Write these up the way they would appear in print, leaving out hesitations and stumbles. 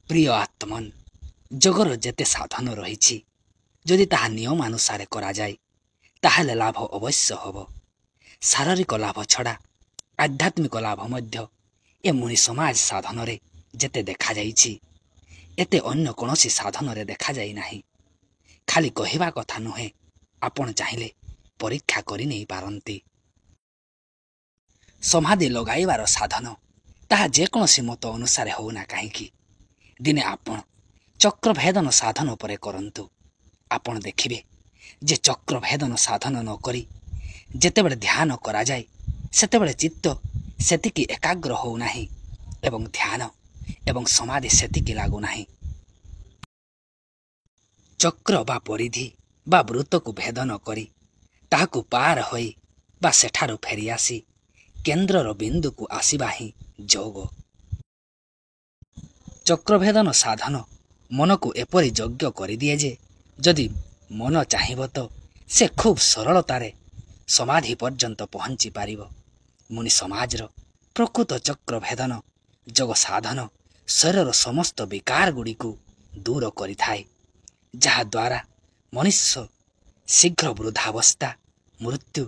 ପ୍ରିୟ ଆତ୍ମନ୍, ଯୋଗର ଯେତେ ସାଧନ ରହିଛି, ଯଦି ତାହା ନିୟମାନୁସାରେ କରାଯାଏ ତାହେଲେ ଲାଭ ଅବଶ୍ୟ ହେବ। ଶାରୀରିକ ଲାଭ ଛଡ଼ା ଆଧ୍ୟାତ୍ମିକ ଲାଭ ମଧ୍ୟ ଏ ମୁନି ସମାଜ ସାଧନରେ ଯେତେ ଦେଖାଯାଇଛି, ଏତେ ଅନ୍ୟ କୌଣସି ସାଧନରେ ଦେଖାଯାଇ ନାହିଁ। ଖାଲି କହିବା କଥା ନୁହେଁ, ଆପଣ ଚାହିଁଲେ ପରୀକ୍ଷା କରି ନେଇପାରନ୍ତି। ସମାଧି ଲଗାଇବାର ସାଧନ ତାହା ଯେକୌଣସି ମତ ଅନୁସାରେ ହେଉନା କାହିଁକି, ଦିନେ ଆପଣ ଚକ୍ରଭେଦନ ସାଧନ ଉପରେ କରନ୍ତୁ। ଆପଣ ଦେଖିବେ ଯେ ଚକ୍ରଭେଦନ ସାଧନ ନ କରି ଯେତେବେଳେ ଧ୍ୟାନ କରାଯାଏ ସେତେବେଳେ ଚିତ୍ତ ସେତିକି ଏକାଗ୍ର ହେଉନାହିଁ ଏବଂ ଧ୍ୟାନ ଏବଂ ସମାଧି ସେତିକି ଲାଗୁନାହିଁ। ଚକ୍ର ବା ପରିଧି ବା ବୃତ୍ତକୁ ଭେଦନ କରି ତାହାକୁ ପାର ହୋଇ ବା ସେଠାରୁ ଫେରିଆସି କେନ୍ଦ୍ରର ବିନ୍ଦୁକୁ ଆସିବା ହିଁ ଯୋଗ। ଚକ୍ରଭେଦନ ସାଧନ ମନକୁ ଏପରି ଯଜ୍ଞ କରିଦିଏ ଯେ ଯଦି ମନ ଚାହିଁବ ତ ସେ ଖୁବ୍ ସରଳତାରେ ସମାଧି ପର୍ଯ୍ୟନ୍ତ ପହଞ୍ଚି ପାରିବ। ମୁନି ସମାଜର ପ୍ରକୃତ ଚକ୍ରଭେଦନ ଯୋଗ ସାଧନ ଶରୀରର ସମସ୍ତ ବିକାର ଗୁଡ଼ିକୁ ଦୂର କରିଥାଏ, ଯାହାଦ୍ୱାରା ମନୁଷ୍ୟ ଶୀଘ୍ର ବୃଦ୍ଧାବସ୍ଥା, ମୃତ୍ୟୁ,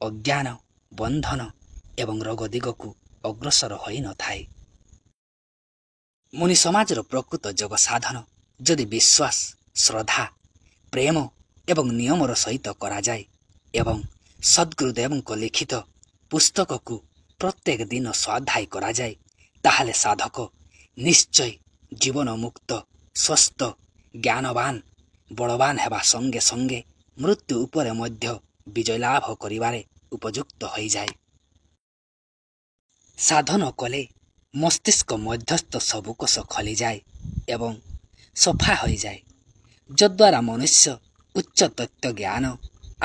ଅଜ୍ଞାନ, ବନ୍ଧନ ଏବଂ ରୋଗ ଦିଗକୁ ଅଗ୍ରସର ହୋଇନଥାଏ। ମୁନି ସମାଜର ପ୍ରକୃତ ଯୋଗ ସାଧନ ଯଦି ବିଶ୍ୱାସ, ଶ୍ରଦ୍ଧା, ପ୍ରେମ ଏବଂ ନିୟମର ସହିତ କରାଯାଏ ଏବଂ ସଦ୍ଗୁରୁଦେବଙ୍କ ଲିଖିତ ପୁସ୍ତକକୁ ପ୍ରତ୍ୟେକ ଦିନ ସ୍ୱାଧ୍ୟାୟ କରାଯାଏ, ତାହେଲେ ସାଧକ ନିଶ୍ଚୟ ଜୀବନ ମୁକ୍ତ, ସ୍ୱସ୍ଥ, ଜ୍ଞାନବାନ, ବଳବାନ ହେବା ସଙ୍ଗେ ସଙ୍ଗେ ମୃତ୍ୟୁ ଉପରେ ମଧ୍ୟ ବିଜୟ ଲାଭ କରିବାରେ ଉପଯୁକ୍ତ ହୋଇଯାଏ। ସାଧନ କଲେ ମସ୍ତିଷ୍କ ମଧ୍ୟସ୍ଥ ସବୁ କୋଷ ଖୋଲିଯାଏ ଏବଂ ସଫା ହୋଇଯାଏ, ଯଦ୍ୱାରା ମନୁଷ୍ୟ ଉଚ୍ଚ ତତ୍ତ୍ୱ ଜ୍ଞାନ,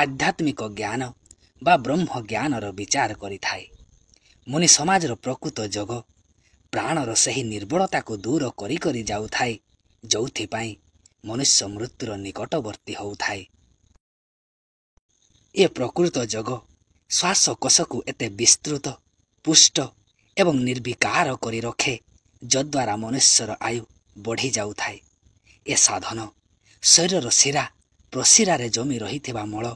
ଆଧ୍ୟାତ୍ମିକ ଜ୍ଞାନ ବା ବ୍ରହ୍ମ ଜ୍ଞାନର ବିଚାର କରିଥାଏ। ମୁନି ସମାଜର ପ୍ରକୃତ ଯୋଗ ପ୍ରାଣର ସେହି ନିର୍ବଳତାକୁ ଦୂର କରି କରି ଯାଉଥାଏ, ଯେଉଁଥିପାଇଁ ମନୁଷ୍ୟ ମୃତ୍ୟୁର ନିକଟବର୍ତ୍ତୀ ହେଉଥାଏ। ଏ ପ୍ରକୃତ ଯୋଗ ଶ୍ୱାସକୋଷକୁ ଏତେ ବିସ୍ତୃତ, ପୁଷ୍ଟ ଏବଂ ନିର୍ବିକାର କରି ରଖେ, ଯଦ୍ୱାରା ମନୁଷ୍ୟର ଆୟୁ ବଢ଼ିଯାଉଥାଏ। ଏ ସାଧନ ଶରୀରର ଶିରା ପ୍ରଶିରାରେ ଜମି ରହିଥିବା ମଳ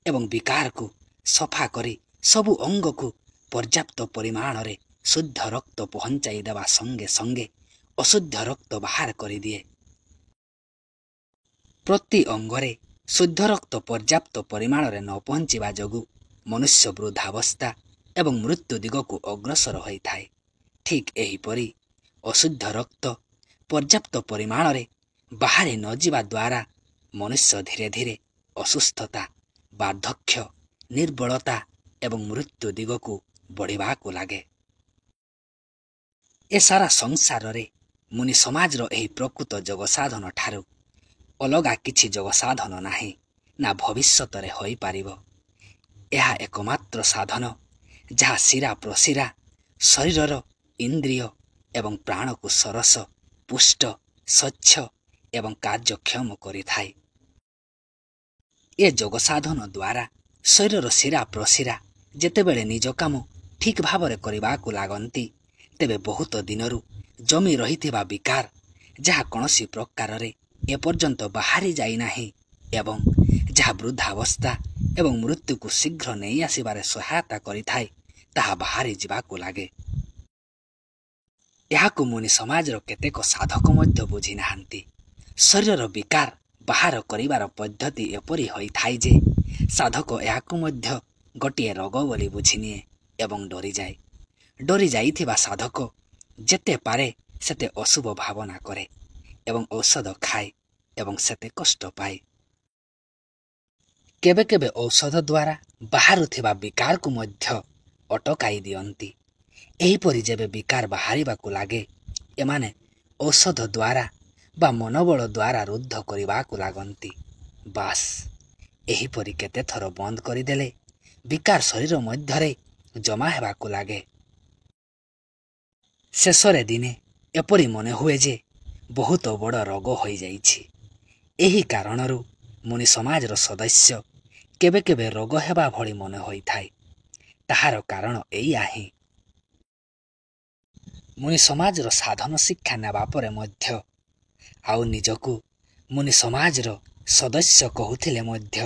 ଏବଂ ବିକାରକୁ ସଫା କରି ସବୁ ଅଙ୍ଗକୁ ପର୍ଯ୍ୟାପ୍ତ ପରିମାଣରେ ଶୁଦ୍ଧ ରକ୍ତ ପହଞ୍ଚାଇ ଦେବା ସଙ୍ଗେ ସଙ୍ଗେ ଅଶୁଦ୍ଧ ରକ୍ତ ବାହାର କରିଦିଏ। ପ୍ରତି ଅଙ୍ଗରେ ଶୁଦ୍ଧ ରକ୍ତ ପର୍ଯ୍ୟାପ୍ତ ପରିମାଣରେ ନ ପହଞ୍ଚିବା ଯୋଗୁଁ ମନୁଷ୍ୟ ବୃଦ୍ଧାବସ୍ଥା ଏବଂ ମୃତ୍ୟୁ ଦିଗକୁ ଅଗ୍ରସର ହୋଇଥାଏ। ଠିକ୍ ଏହିପରି ଅଶୁଦ୍ଧ ରକ୍ତ ପର୍ଯ୍ୟାପ୍ତ ପରିମାଣରେ ବାହାରି ନ ଯିବା ଦ୍ୱାରା ମନୁଷ୍ୟ ଧୀରେ ଧୀରେ ଅସୁସ୍ଥତା, ବାର୍ଦ୍ଧକ୍ୟ, ନିର୍ବଳତା ଏବଂ ମୃତ୍ୟୁ ଦିଗକୁ ବଢ଼ିବାକୁ ଲାଗେ। ଏ ସାରା ସଂସାରରେ ମୁନି ସମାଜର ଏହି ପ୍ରକୃତ ଯୋଗ ସାଧନ ଠାରୁ ଅଲଗା କିଛି ଯୋଗ ସାଧନ ନାହିଁ, ନା ଭବିଷ୍ୟତରେ ହୋଇପାରିବ। ଏହା ଏକମାତ୍ର ସାଧନ ଯାହା ଶିରା ପ୍ରଶିରା, ଶରୀରର ଇନ୍ଦ୍ରିୟ ଏବଂ ପ୍ରାଣକୁ ସରସ, ପୁଷ୍ଟ, ସ୍ୱଚ୍ଛ ଏବଂ କାର୍ଯ୍ୟକ୍ଷମ କରିଥାଏ। ଏ ଯୋଗ ସାଧନ ଦ୍ୱାରା ଶରୀରର ଶିରା ପ୍ରଶିରା ଯେତେବେଳେ ନିଜ କାମ ଠିକ୍ ଭାବରେ କରିବାକୁ ଲାଗନ୍ତି, ତେବେ ବହୁତ ଦିନରୁ ଜମି ରହିଥିବା ବିକାର, ଯାହା କୌଣସି ପ୍ରକାରରେ ଏପର୍ଯ୍ୟନ୍ତ ବାହାରି ଯାଇନାହିଁ ଏବଂ ଯାହା ବୃଦ୍ଧାବସ୍ଥା ଏବଂ ମୃତ୍ୟୁକୁ ଶୀଘ୍ର ନେଇ ଆସିବାରେ ସହାୟତା କରିଥାଏ, ତାହା ବାହାରି ଯିବାକୁ ଲାଗେ। ଏହାକୁ ମୁନି ସମାଜର କେତେକ ସାଧକ ମଧ୍ୟ ବୁଝିନାହାନ୍ତି। ଶରୀରର ବିକାର ବାହାର କରିବାର ପଦ୍ଧତି ଏପରି ହୋଇଥାଏ ଯେ ସାଧକ ଏହାକୁ ମଧ୍ୟ ଗୋଟିଏ ରୋଗ ବୋଲି ବୁଝିନିଏ ଏବଂ ଡରିଯାଏ। ଡରି ଯାଇଥିବା ସାଧକ ଯେତେ ପାରେ ସେତେ ଅଶୁଭ ଭାବନା କରେ ଏବଂ ଔଷଧ ଖାଏ ଏବଂ ସେତେ କଷ୍ଟ ପାଏ। କେବେ କେବେ ଔଷଧ ଦ୍ୱାରା ବାହାରୁଥିବା ବିକାରକୁ ମଧ୍ୟ ଅଟକାଇ ଦିଅନ୍ତି। ଏହିପରି ଯେବେ ବିକାର ବାହାରିବାକୁ ଲାଗେ, ଏମାନେ ଔଷଧ ଦ୍ୱାରା ବା ମନୋବଳ ଦ୍ୱାରା ରୁଦ୍ଧ କରିବାକୁ ଲାଗନ୍ତି। ବାସ୍ ଏହିପରି କେତେଥର ବନ୍ଦ କରିଦେଲେ ବିକାର ଶରୀର ମଧ୍ୟରେ ଜମା ହେବାକୁ ଲାଗେ। ଶେଷରେ ଦିନେ ଏପରି ମନେ ହୁଏ ଯେ ବହୁତ ବଡ଼ ରୋଗ ହୋଇଯାଇଛି। ଏହି କାରଣରୁ ମୁନି ସମାଜର ସଦସ୍ୟ କେବେ କେବେ ରୋଗ ହେବା ଭଳି ମନେ ହୋଇଥାଏ। ତାହାର କାରଣ ଏଇଆ ହିଁ। ମୁନି ସମାଜର ସାଧନ ଶିକ୍ଷା ନେବା ପରେ ମଧ୍ୟ ଆଉ ନିଜକୁ ମୁନି ସମାଜର ସଦସ୍ୟ କହୁଥିଲେ ମଧ୍ୟ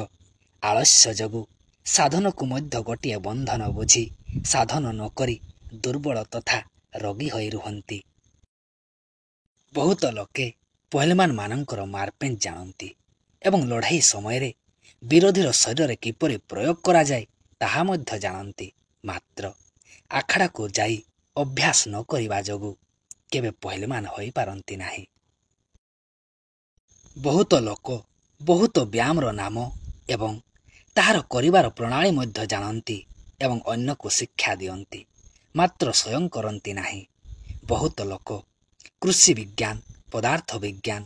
ଆଳସ୍ୟ ଯୋଗୁଁ ସାଧନକୁ ମଧ୍ୟ ଗୋଟିଏ ବନ୍ଧନ ବୁଝି ସାଧନ ନକରି ଦୁର୍ବଳ ତଥା ରୋଗୀ ହୋଇ ରୁହନ୍ତି। ବହୁତ ଲୋକେ ପହଲମାନମାନଙ୍କର ମାରପେଞ୍ଚ ଜାଣନ୍ତି ଏବଂ ଲଢ଼େଇ ସମୟରେ ବିରୋଧୀର ଶରୀରରେ କିପରି ପ୍ରୟୋଗ କରାଯାଏ ତାହା ମଧ୍ୟ ଜାଣନ୍ତି। ମାତ୍ର ଆଖଡ଼ାକୁ ଯାଇ ଅଭ୍ୟାସ ନ କରିବା ଯୋଗୁଁ କେବେ ପହଲମାନ ହୋଇପାରନ୍ତି ନାହିଁ। ବହୁତ ଲୋକ ବହୁତ ବ୍ୟାୟାମର ନାମ ଏବଂ ତାହାର କରିବାର ପ୍ରଣାଳୀ ମଧ୍ୟ ଜାଣନ୍ତି ଏବଂ ଅନ୍ୟକୁ ଶିକ୍ଷା ଦିଅନ୍ତି, ମାତ୍ର ସ୍ୱୟଂ କରନ୍ତି ନାହିଁ। ବହୁତ ଲୋକ କୃଷି ବିଜ୍ଞାନ, ପଦାର୍ଥ ବିଜ୍ଞାନ,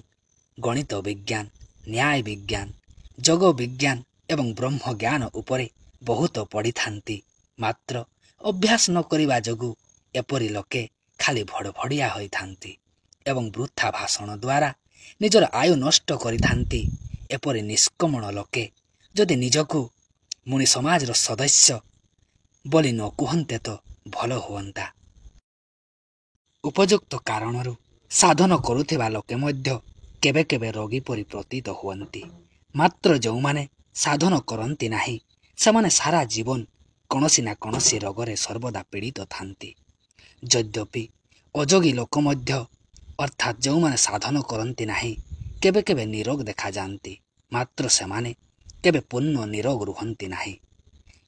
ଗଣିତ ବିଜ୍ଞାନ, ନ୍ୟାୟ ବିଜ୍ଞାନ, ଯୋଗ ବିଜ୍ଞାନ ଏବଂ ବ୍ରହ୍ମଜ୍ଞାନ ଉପରେ ବହୁତ ପଢ଼ିଥାନ୍ତି, ମାତ୍ର ଅଭ୍ୟାସ ନ କରିବା ଯୋଗୁଁ ଏପରି ଲୋକେ ଖାଲି ଭଡ଼ଭଡ଼ିଆ ହୋଇଥାନ୍ତି ଏବଂ ବୃଥା ଭାଷଣ ଦ୍ୱାରା ନିଜର ଆୟୁ ନଷ୍ଟ କରିଥାନ୍ତି। ଏପରି ନିଷ୍କମଣ ଲୋକେ ଯଦି ନିଜକୁ ମୁନି ସମାଜର ସଦସ୍ୟ ବୋଲି ନ କୁହନ୍ତେ ତ ଭଲ ହୁଅନ୍ତା। ଉପଯୁକ୍ତ କାରଣରୁ ସାଧନ କରୁଥିବା ଲୋକେ ମଧ୍ୟ କେବେ କେବେ ରୋଗୀ ପରି ପ୍ରତୀତ ହୁଅନ୍ତି, ମାତ୍ର ଯେଉଁମାନେ ସାଧନ କରନ୍ତି ନାହିଁ ସେମାନେ ସାରା ଜୀବନ କୌଣସି ନା କୌଣସି ରୋଗରେ ସର୍ବଦା ପୀଡ଼ିତ ଥାନ୍ତି। ଯଦ୍ୟପି ଅଯୋଗୀ ଲୋକ ମଧ୍ୟ ଅର୍ଥାତ୍ ଯେଉଁମାନେ ସାଧନ କରନ୍ତି ନାହିଁ କେବେ କେବେ ନିରୋଗ ଦେଖାଯାଆନ୍ତି, ମାତ୍ର ସେମାନେ କେବେ ପୂର୍ଣ୍ଣ ନିରୋଗ ରୁହନ୍ତି ନାହିଁ।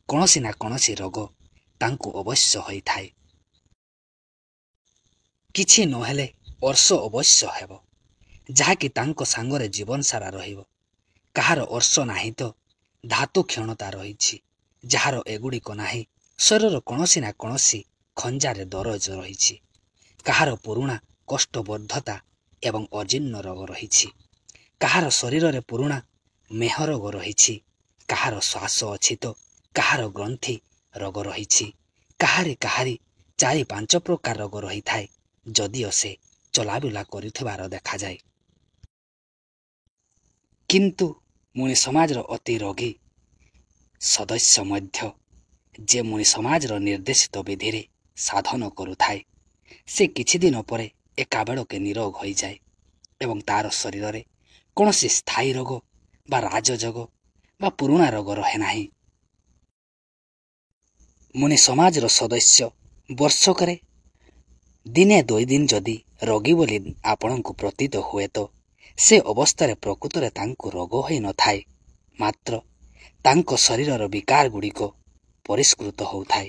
କୌଣସି ନା କୌଣସି ରୋଗ ତାଙ୍କୁ ଅବଶ୍ୟ ହୋଇଥାଏ। କିଛି ନହେଲେ ଅର୍ଶ ଅବଶ୍ୟ ହେବ, ଯାହାକି ତାଙ୍କ ସାଙ୍ଗରେ ଜୀବନ ସାରା ରହିବ। କାହାର ଅର୍ଶ ନାହିଁ ତ ଧାତୁ କ୍ଷଣତା ରହିଛି, ଯାହାର ଏଗୁଡ଼ିକ ନାହିଁ ଶରୀରର କୌଣସି ନା କୌଣସି ଖଞ୍ଜାରେ ଦରଜ ରହିଛି। କାହାର ପୁରୁଣା କୋଷ୍ଠବଦ୍ଧତା ଏବଂ ଅଜୀର୍ଣ୍ଣ ରୋଗ ରହିଛି, କାହାର ଶରୀରରେ ପୁରୁଣା ମେହ ରୋଗ ରହିଛି, କାହାର ଶ୍ୱାସ ଅଛି ତ କାହାର ଗ୍ରନ୍ଥି ରୋଗ ରହିଛି, କାହାରି 4-5 ପ୍ରକାର ରୋଗ ରହିଥାଏ, ଯଦିଓ ସେ ଚଲାବୁଲା କରୁଥିବାର ଦେଖାଯାଏ। କିନ୍ତୁ ମୁନି ସମାଜର ଅତି ରୋଗୀ ସଦସ୍ୟ ମଧ୍ୟ ଯେ ମୁନି ସମାଜର ନିର୍ଦ୍ଦେଶିତ ବିଧିରେ ସାଧନ କରୁଥାଏ, ସେ କିଛି ଦିନ ପରେ ଏକାବେଳକେ ନିରୋଗ ହୋଇଯାଏ ଏବଂ ତାର ଶରୀରରେ କୌଣସି ସ୍ଥାୟୀ ରୋଗ ବା ରାଜଯୋଗ ବା ପୁରୁଣା ରୋଗ ରହେ ନାହିଁ। ମୁନି ସମାଜର ସଦସ୍ୟ ବର୍ଷକରେ ଦିନେ 2 ଦିନ ଯଦି ରୋଗୀ ବୋଲି ଆପଣଙ୍କୁ ପ୍ରତୀତ ହୁଏ ତ ସେ ଅବସ୍ଥାରେ ପ୍ରକୃତରେ ତାଙ୍କୁ ରୋଗ ହୋଇନଥାଏ, ମାତ୍ର ତାଙ୍କ ଶରୀରର ବିକାର ଗୁଡ଼ିକ ପରିଷ୍କୃତ ହେଉଥାଏ।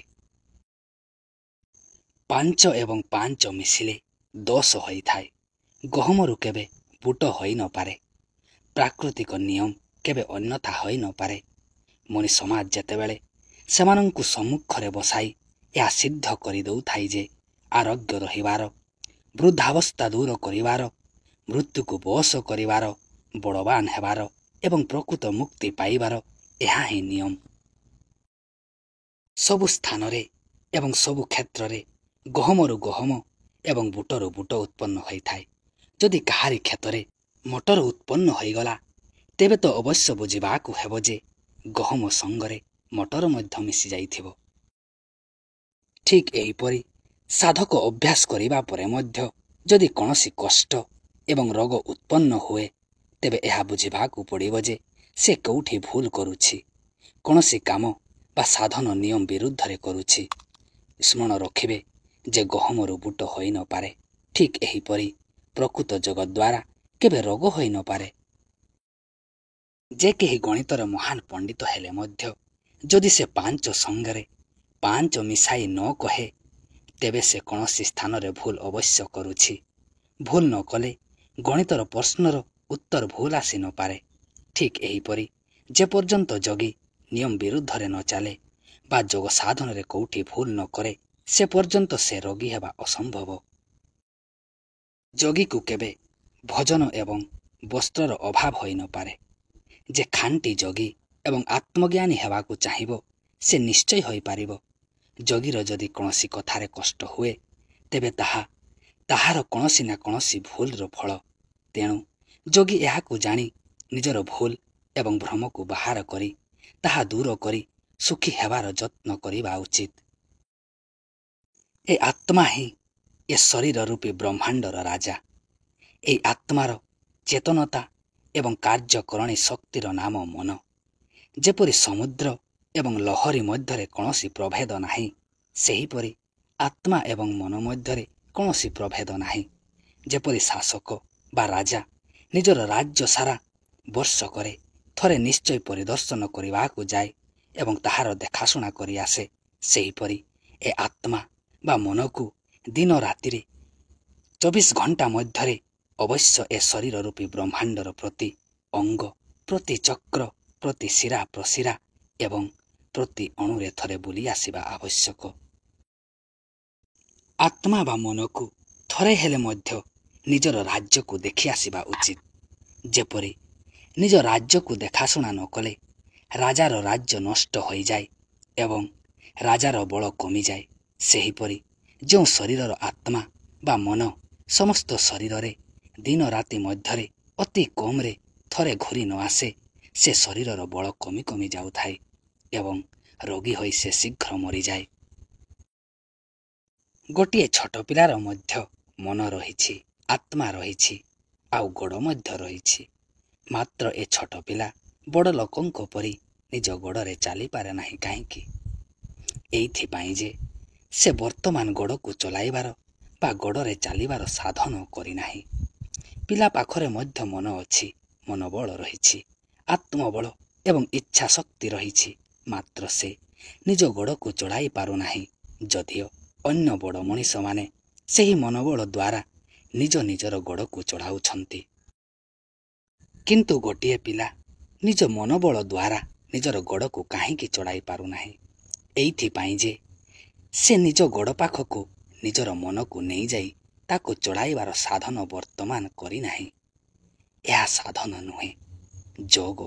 5 ଏବଂ 5 ମିଶିଲେ 10 ହୋଇଥାଏ। ଗହମରୁ କେବେ ବୁଟ ହୋଇନପାରେ, ପ୍ରାକୃତିକ ନିୟମ କେବେ ଅନ୍ୟଥା ହୋଇନପାରେ। ମୁନି ସମାଜ ଯେତେବେଳେ ସେମାନଙ୍କୁ ସମ୍ମୁଖରେ ବସାଇ ଏହା ସିଦ୍ଧ କରିଦେଉଥାଏ ଯେ ଆରୋଗ୍ୟ ରହିବାର, ବୃଦ୍ଧାବସ୍ଥା ଦୂର କରିବାର, ମୃତ୍ୟୁକୁ ବଶ କରିବାର, ବଳବାନ ହେବାର ଏବଂ ପ୍ରକୃତ ମୁକ୍ତି ପାଇବାର ଏହା ହିଁ ନିୟମ। ସବୁ ସ୍ଥାନରେ ଏବଂ ସବୁ କ୍ଷେତ୍ରରେ ଗହମରୁ ଗହମ ଏବଂ ବୁଟରୁ ବୁଟ ଉତ୍ପନ୍ନ ହୋଇଥାଏ। ଯଦି କାହାରି କ୍ଷେତ୍ରରେ ମଟର ଉତ୍ପନ୍ନ ହୋଇଗଲା, ତେବେ ତ ଅବଶ୍ୟ ବୁଝିବାକୁ ହେବ ଯେ ଗହମ ସଙ୍ଗରେ ମଟର ମଧ୍ୟ ମିଶିଯାଇଥିବ। ଠିକ୍ ଏହିପରି ସାଧକ ଅଭ୍ୟାସ କରିବା ପରେ ମଧ୍ୟ ଯଦି କୌଣସି କଷ୍ଟ ଏବଂ ରୋଗ ଉତ୍ପନ୍ନ ହୁଏ, ତେବେ ଏହା ବୁଝିବାକୁ ପଡ଼ିବ ଯେ ସେ କେଉଁଠି ଭୁଲ କରୁଛି, କୌଣସି କାମ ବା ସାଧନ ନିୟମ ବିରୁଦ୍ଧରେ କରୁଛି। ସ୍ମରଣ ରଖିବେ ଯେ ଗହମରୁ ବୁଟ ହୋଇନପାରେ, ଠିକ୍ ଏହିପରି ପ୍ରକୃତ ଯୋଗ ଦ୍ୱାରା କେବେ ରୋଗ ହୋଇନପାରେ। ଯେ କେହି ଗଣିତର ମହାନ ପଣ୍ଡିତ ହେଲେ ମଧ୍ୟ ଯଦି ସେ 5 ସଙ୍ଗରେ 5 ମିଶାଇ ନ କହେ, ତେବେ ସେ କୌଣସି ସ୍ଥାନରେ ଭୁଲ ଅବଶ୍ୟ କରୁଛି। ଭୁଲ ନ କଲେ ଗଣିତର ପ୍ରଶ୍ନର ଉତ୍ତର ଭୁଲ ଆସି ନପାରେ। ଠିକ୍ ଏହିପରି ଯେପର୍ଯ୍ୟନ୍ତ ଯୋଗୀ ନିୟମ ବିରୁଦ୍ଧରେ ନ ଚାଲେ ବା ଯୋଗ ସାଧନରେ କେଉଁଠି ଭୁଲ ନ କରେ, ସେ ପର୍ଯ୍ୟନ୍ତ ସେ ରୋଗୀ ହେବା ଅସମ୍ଭବ। ଯୋଗୀକୁ କେବେ ଭୋଜନ ଏବଂ ବସ୍ତ୍ରର ଅଭାବ ହୋଇନପାରେ। ଯେ ଖାଣ୍ଟି ଯୋଗୀ ଏବଂ ଆତ୍ମଜ୍ଞାନୀ ହେବାକୁ ଚାହିଁବ, ସେ ନିଶ୍ଚୟ ହୋଇପାରିବ। ଯୋଗୀର ଯଦି କୌଣସି କଥାରେ କଷ୍ଟ ହୁଏ, ତେବେ ତାହାର କୌଣସି ନା କୌଣସି ଭୁଲର ଫଳ। ତେଣୁ ଯୋଗୀ ଏହାକୁ ଜାଣି ନିଜର ଭୁଲ ଏବଂ ଭ୍ରମକୁ ବାହାର କରି ତାହା ଦୂର କରି ସୁଖୀ ହେବାର ଯତ୍ନ କରିବା ଉଚିତ। ଏ ଆତ୍ମା ହିଁ ଏ ଶରୀର ରୂପୀ ବ୍ରହ୍ମାଣ୍ଡର ରାଜା। ଏହି ଆତ୍ମାର ଚେତନତା ଏବଂ କାର୍ଯ୍ୟକରଣୀ ଶକ୍ତିର ନାମ ମନ। ଯେପରି ସମୁଦ୍ର ଏବଂ ଲହରୀ ମଧ୍ୟରେ କୌଣସି ପ୍ରଭେଦ ନାହିଁ, ସେହିପରି ଆତ୍ମା ଏବଂ ମନ ମଧ୍ୟରେ କୌଣସି ପ୍ରଭେଦ ନାହିଁ। ଯେପରି ଶାସକ ବା ରାଜା ନିଜର ରାଜ୍ୟ ସାରା ବର୍ଷକରେ ଥରେ ନିଶ୍ଚୟ ପରିଦର୍ଶନ କରିବାକୁ ଯାଏ ଏବଂ ତାହାର ଦେଖାଶୁଣା କରି ଆସେ, ସେହିପରି ଏ ଆତ୍ମା ବା ମନକୁ ଦିନ ରାତିରେ 24 ଘଣ୍ଟା ମଧ୍ୟରେ ଅବଶ୍ୟ ଏ ଶରୀର ରୂପୀ ବ୍ରହ୍ମାଣ୍ଡର ପ୍ରତି ଅଙ୍ଗ, ପ୍ରତି ଚକ୍ର, ପ୍ରତି ଶିରା ପ୍ରଶିରା ଏବଂ ପ୍ରତି ଅଣୁରେ ଥରେ ବୁଲି ଆସିବା ଆବଶ୍ୟକ। ଆତ୍ମା ବା ମନକୁ ଥରେ ହେଲେ ମଧ୍ୟ ନିଜର ରାଜ୍ୟକୁ ଦେଖି ଆସିବା ଉଚିତ। ଯେପରି ନିଜ ରାଜ୍ୟକୁ ଦେଖାଶୁଣା ନ କଲେ ରାଜାର ରାଜ୍ୟ ନଷ୍ଟ ହୋଇଯାଏ ଏବଂ ରାଜାର ବଳ କମିଯାଏ, ସେହିପରି ଯେଉଁ ଶରୀରର ଆତ୍ମା ବା ମନ ସମସ୍ତ ଶରୀରରେ ଦିନ ରାତି ମଧ୍ୟରେ ଅତି କମରେ ଥରେ ଘୂରି ନ ଆସେ, ସେ ଶରୀରର ବଳ କମି କମି ଯାଉଥାଏ ଏବଂ ରୋଗୀ ହୋଇ ସେ ଶୀଘ୍ର ମରିଯାଏ। ଗୋଟିଏ ଛୋଟ ପିଲାର ମଧ୍ୟ ମନ ରହିଛି, ଆତ୍ମା ରହିଛି, ଆଉ ଗୋଡ଼ ମଧ୍ୟ ରହିଛି। ମାତ୍ର ଏ ଛୋଟ ପିଲା ବଡ଼ ଲୋକଙ୍କ ପରି ନିଜ ଗୋଡ଼ରେ ଚାଲିପାରେ ନାହିଁ। କାହିଁକି? ଏଇଥିପାଇଁ ଯେ ସେ ବର୍ତ୍ତମାନ ଗୋଡ଼କୁ ଚଲାଇବାର ବା ଗୋଡ଼ରେ ଚାଲିବାର ସାଧନ କରିନାହିଁ। ପିଲା ପାଖରେ ମଧ୍ୟ ମନ ଅଛି, ମନୋବଳ ରହିଛି, ଆତ୍ମବଳ ଏବଂ ଇଚ୍ଛା ଶକ୍ତି ରହିଛି। ମାତ୍ର ସେ ନିଜ ଗୋଡ଼କୁ ଚଢ଼ାଇ ପାରୁନାହିଁ। ଯଦିଓ ଅନ୍ୟ ବଡ଼ ମଣିଷମାନେ ସେହି ମନୋବଳ ଦ୍ୱାରା ନିଜ ନିଜର ଗୋଡ଼କୁ ଚଢ଼ାଉଛନ୍ତି, କିନ୍ତୁ ଗୋଟିଏ ପିଲା ନିଜ ମନୋବଳ ଦ୍ୱାରା ନିଜର ଗୋଡ଼କୁ କାହିଁକି ଚଢ଼ାଇ ପାରୁନାହିଁ? ଏଇଥିପାଇଁ ଯେ ସେ ନିଜ ଗୋଡ଼ ପାଖକୁ ନିଜର ମନକୁ ନେଇଯାଇ ତାକୁ ଚଢ଼ାଇବାର ସାଧନ ବର୍ତ୍ତମାନ କରିନାହିଁ। ଏହା ସାଧନ ନୁହେଁ, ଯୋଗ।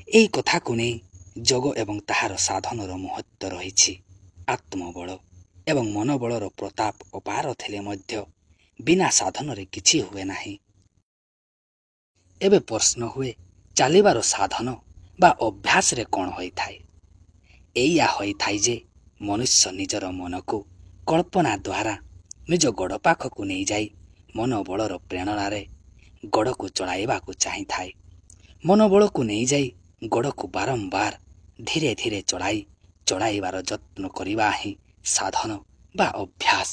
ଏହି କଥାକୁ ନେଇ ଯୋଗ ଏବଂ ତାହାର ସାଧନର ମହତ୍ତ୍ୱ ରହିଛି। ଆତ୍ମବଳ ଏବଂ ମନୋବଳର ପ୍ରତାପ ଅପାର ଥିଲେ ମଧ୍ୟ ବିନା ସାଧନରେ କିଛି ହୁଏ ନାହିଁ। ଏବେ ପ୍ରଶ୍ନ ହୁଏ, ଚାଲିବାର ସାଧନ ବା ଅଭ୍ୟାସରେ କ'ଣ ହୋଇଥାଏ? ଏଇଆ ହୋଇଥାଏ ଯେ ମନୁଷ୍ୟ ନିଜର ମନକୁ କଳ୍ପନା ଦ୍ୱାରା ନିଜ ଗୋଡ଼ ପାଖକୁ ନେଇଯାଇ ମନୋବଳର ପ୍ରେରଣାରେ ଗୋଡ଼କୁ ଚଳାଇବାକୁ ଚାହିଁଥାଏ। ମନୋବଳକୁ ନେଇଯାଇ ଗୋଡ଼କୁ ବାରମ୍ବାର ଧୀରେ ଧୀରେ ଚଳାଇବାର ଯତ୍ନ କରିବା ହିଁ ସାଧନ ବା ଅଭ୍ୟାସ।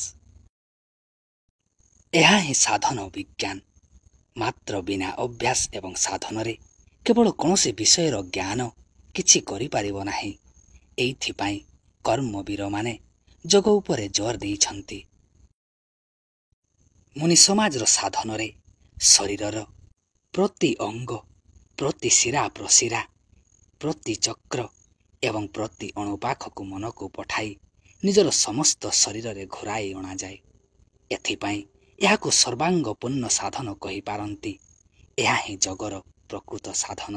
ଏହା ହିଁ ସାଧନ ବିଜ୍ଞାନ। ମାତ୍ର ବିନା ଅଭ୍ୟାସ ଏବଂ ସାଧନରେ କେବଳ କୌଣସି ବିଷୟର ଜ୍ଞାନ କିଛି କରିପାରିବ ନାହିଁ। ଏଇଥିପାଇଁ କର୍ମବୀରମାନେ ଯୋଗ ଉପରେ ଜୋର ଦେଇଛନ୍ତି। ମୁନି ସମାଜର ସାଧନରେ ଶରୀରର ପ୍ରତି ଅଙ୍ଗ, ପ୍ରତି ଶିରା ପ୍ରଶିରା, ପ୍ରତି ଚକ୍ର ଏବଂ ପ୍ରତି ଅଣୁ ପାଖକୁ ମନକୁ ପଠାଇ ନିଜର ସମସ୍ତ ଶରୀରରେ ଘୂରାଇ ଅଣାଯାଏ। ଏଥିପାଇଁ ଏହାକୁ ସର୍ବାଙ୍ଗପୂର୍ଣ୍ଣ ସାଧନ କହିପାରନ୍ତି। ଏହା ହିଁ ଯୋଗର ପ୍ରକୃତ ସାଧନ।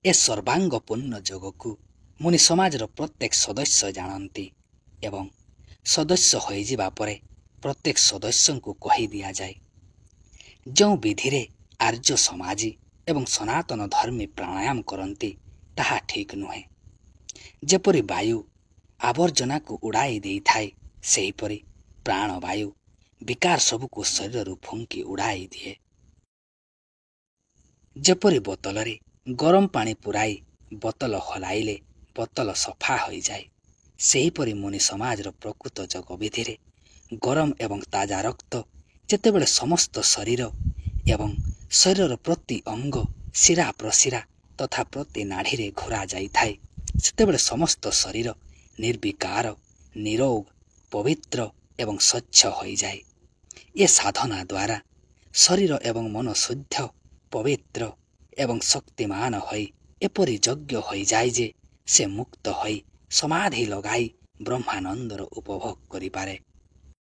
ଏ ସର୍ବାଙ୍ଗପୂର୍ଣ୍ଣ ଯୋଗକୁ ମୁନି ସମାଜର ପ୍ରତ୍ୟେକ ସଦସ୍ୟ ଜାଣନ୍ତି ଏବଂ ସଦସ୍ୟ ହୋଇଯିବା ପରେ ପ୍ରତ୍ୟେକ ସଦସ୍ୟଙ୍କୁ କହି ଦିଆଯାଏ। ଯେଉଁ ବିଧିରେ ଆର୍ଯ୍ୟ ସମାଜୀ ଏବଂ ସନାତନ ଧର୍ମୀ ପ୍ରାଣାୟାମ କରନ୍ତି, ତାହା ଠିକ୍ ନୁହେଁ। ଯେପରି ବାୟୁ ଆବର୍ଜନାକୁ ଉଡ଼ାଇ ଦେଇଥାଏ, ସେହିପରି ପ୍ରାଣବାୟୁ ବିକାର ସବୁକୁ ଶରୀରରୁ ଫୁଙ୍କି ଉଡ଼ାଇ ଦିଏ। ଯେପରି ବୋତଲରେ ଗରମ ପାଣି ପୁରାଇ ବୋତଲ ହଲାଇଲେ ବୋତଲ ସଫା ହୋଇଯାଏ, ସେହିପରି ମୁନି ସମାଜର ପ୍ରକୃତ ଯୋଗ ବିଧିରେ ଗରମ ଏବଂ ତାଜା ରକ୍ତ ଯେତେବେଳେ ସମସ୍ତ ଶରୀର ଏବଂ ଶରୀରର ପ୍ରତି ଅଙ୍ଗ, ଶିରା ପ୍ରଶିରା ତଥା ପ୍ରତି ନାଡ଼ିରେ ଘୂରା ଯାଇଥାଏ, ସେତେବେଳେ ସମସ୍ତ ଶରୀର ନିର୍ବିକାର, ନିରୋଗ, ପବିତ୍ର ଏବଂ ସ୍ୱଚ୍ଛ ହୋଇଯାଏ। ଏ ସାଧନା ଦ୍ୱାରା ଶରୀର ଏବଂ ମନ ଶୁଦ୍ଧ, ପବିତ୍ର ଏବଂ ଶକ୍ତିମାନ ହୋଇ ଏପରି ଯୋଗ୍ୟ ହୋଇଯାଏ ଯେ ସେ ମୁକ୍ତ ହୋଇ ସମାଧି ଲଗାଇ ବ୍ରହ୍ମାନନ୍ଦର ଉପଭୋଗ କରିପାରେ।